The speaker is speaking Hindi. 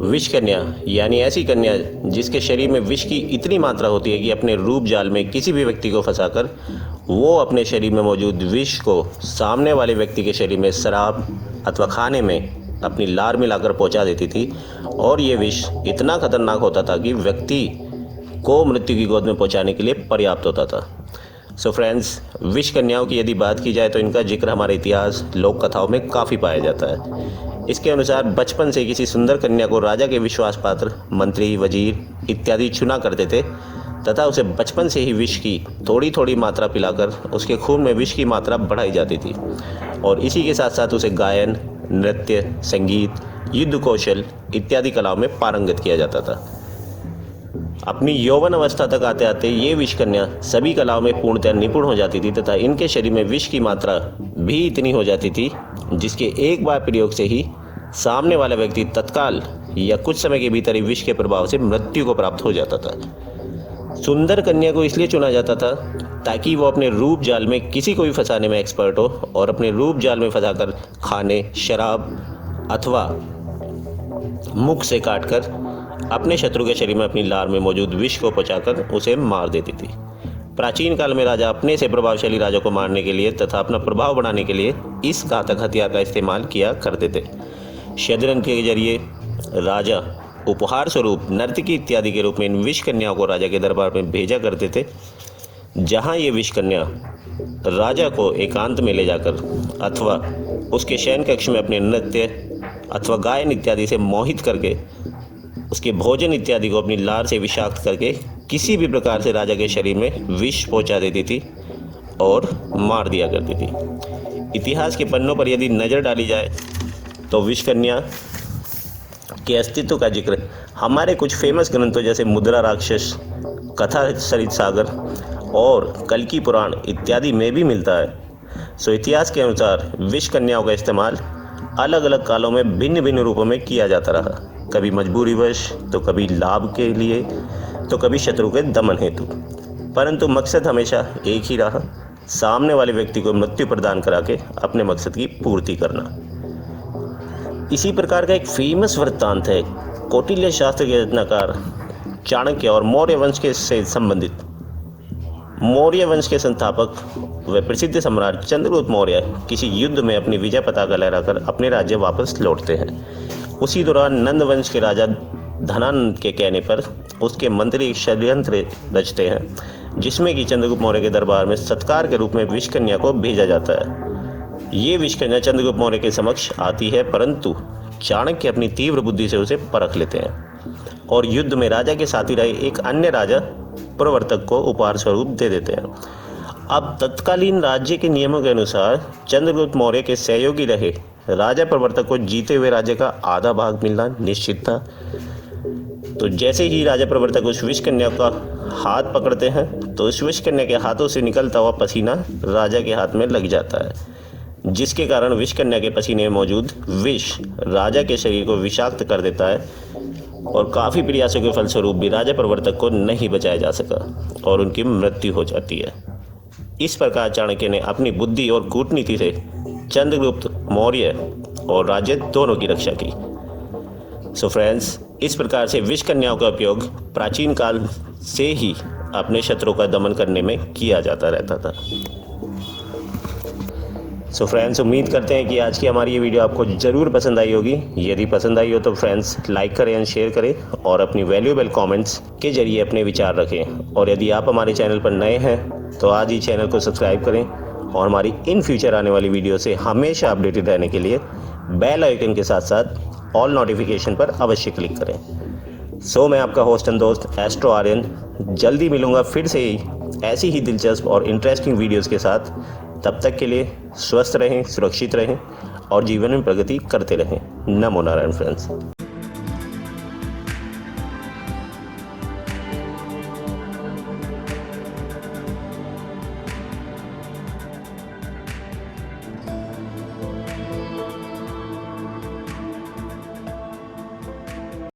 विष कन्या यानी ऐसी कन्या जिसके शरीर में विष की इतनी मात्रा होती है कि अपने रूप जाल में किसी भी व्यक्ति को फंसाकर वो अपने शरीर में मौजूद विष को सामने वाले व्यक्ति के शरीर में शराब अथवा खाने में अपनी लार मिलाकर पहुंचा देती थी। और ये विष इतना खतरनाक होता था कि व्यक्ति को मृत्यु की गोद में पहुंचाने के लिए पर्याप्त होता था। सो फ्रेंड्स, विष कन्याओं की यदि बात की जाए तो इनका जिक्र हमारे इतिहास लोक कथाओं में काफ़ी पाया जाता है। इसके अनुसार बचपन से किसी सुंदर कन्या को राजा के विश्वास पात्र मंत्री, वजीर इत्यादि चुना करते थे तथा उसे बचपन से ही विष की थोड़ी थोड़ी मात्रा पिलाकर उसके खून में विष की मात्रा बढ़ाई जाती थी और इसी के साथ साथ उसे गायन, नृत्य, संगीत, युद्ध कौशल इत्यादि कलाओं में पारंगत किया जाता था। अपनी यौवन अवस्था तक आते आते ये विष कन्या सभी कलाओं में पूर्णतः निपुण हो जाती थी तथा इनके शरीर में विष की मात्रा भी इतनी हो जाती थी जिसके एक बार प्रयोग से ही सामने वाला व्यक्ति तत्काल या कुछ समय के भीतर ही विष के प्रभाव से मृत्यु को प्राप्त हो जाता था। सुंदर कन्या को इसलिए चुना जाता था ताकि वो अपने रूप जाल में किसी को भी फंसाने में एक्सपर्ट हो और अपने रूप जाल में फंसाकर खाने, शराब अथवा मुख से काटकर अपने शत्रु के शरीर में अपनी लार में मौजूद विष को पहुंचाकर उसे मार देती थी। प्राचीन काल में राजा अपने से प्रभावशाली राजा को मारने के लिए तथा अपना प्रभाव बढ़ाने के लिए इस घातक हथियार का इस्तेमाल किया करते थे। षड्यंत्र के जरिए राजा उपहार स्वरूप नर्तकी इत्यादि के रूप में इन विष कन्याओं को राजा के दरबार में भेजा करते थे, जहां ये विष कन्या राजा को एकांत में ले जाकर अथवा उसके शयन कक्ष में अपने नृत्य अथवा गायन इत्यादि से मोहित करके उसके भोजन इत्यादि को अपनी लार से विषाक्त करके किसी भी प्रकार से राजा के शरीर में विष पहुंचा देती थी और मार दिया करती थी। इतिहास के पन्नों पर यदि नज़र डाली जाए तो विष कन्या के अस्तित्व का जिक्र हमारे कुछ फेमस ग्रंथों जैसे मुद्रा राक्षस, कथा सरित सागर और कल्कि पुराण इत्यादि में भी मिलता है। सो इतिहास के अनुसार विष कन्याओं का इस्तेमाल अलग अलग कालों में भिन्न भिन्न रूपों में किया जाता रहा, कभी मजबूरीवश तो कभी लाभ के लिए तो कभी शत्रु के दमन हेतु, परंतु मकसद हमेशा एक ही रहा, सामने वाले व्यक्ति को मृत्यु प्रदान करा के अपने मकसद की पूर्ति करना। इसी प्रकार का एक फेमस वृत्तांत है कौटिल्य शास्त्र के रचनाकार चाणक्य और मौर्य वंश के से संबंधित। मौर्य वंश के संस्थापक व प्रसिद्ध सम्राट चंद्रगुप्त मौर्य किसी युद्ध में अपनी विजय पताका लहराकर अपने राज्य वापस लौटते हैं। उसी दौरान नंद वंश के राजा धनानंद के कहने पर उसके मंत्री एक षड्यंत्र रचते हैं जिसमें कि चंद्रगुप्त मौर्य के दरबार में सत्कार के रूप में विष कन्या को भेजा जाता है। ये विष कन्या चंद्रगुप्त मौर्य के समक्ष आती है, परंतु चाणक्य अपनी तीव्र बुद्धि से उसे परख लेते हैं और युद्ध में राजा के साथी रहे एक अन्य राजा प्रवर्तक को उपहार स्वरूप दे देते हैं। अब तत्कालीन राज्य के नियमों के अनुसार चंद्रगुप्त मौर्य के सहयोगी रहे राजा प्रवर्तक को जीते हुए राज्य का आधा भाग मिलना निश्चित था। तो जैसे ही राजा प्रवर्तक उस विष कन्या का हाथ पकड़ते हैं तो उस विष कन्या के हाथों से निकलता हुआ पसीना राजा के हाथ में लग जाता है, जिसके कारण विष कन्या के पसीने में मौजूद विष राजा के शरीर को विषाक्त कर देता है और काफ़ी प्रयासों के फलस्वरूप भी राजा प्रवर्तक को नहीं बचाया जा सका और उनकी मृत्यु हो जाती है। इस प्रकार चाणक्य ने अपनी बुद्धि और कूटनीति से चंद्रगुप्त मौर्य और राज्य दोनों की रक्षा की। सो फ्रेंड्स, इस प्रकार से विष कन्याओं का उपयोग प्राचीन काल से ही अपने शत्रुओं का दमन करने में किया जाता रहता था। सो फ्रेंड्स, उम्मीद करते हैं कि आज की हमारी ये वीडियो आपको ज़रूर पसंद आई होगी। यदि पसंद आई हो तो फ्रेंड्स लाइक करें एंड शेयर करें और अपनी वैल्यूएबल कमेंट्स के जरिए अपने विचार रखें। और यदि आप हमारे चैनल पर नए हैं तो आज ही चैनल को सब्सक्राइब करें और हमारी इन फ्यूचर आने वाली वीडियो से हमेशा अपडेटेड रहने के लिए बेल आइकन के साथ साथ ऑल नोटिफिकेशन पर अवश्य क्लिक करें। सो मैं आपका होस्ट एंड दोस्त एस्ट्रो आर्यन जल्दी मिलूँगा फिर से ही ऐसी ही दिलचस्प और इंटरेस्टिंग वीडियोज़ के साथ। तब तक के लिए स्वस्थ रहें, सुरक्षित रहें और जीवन में प्रगति करते रहें। नमो नारायण फ्रेंड्स।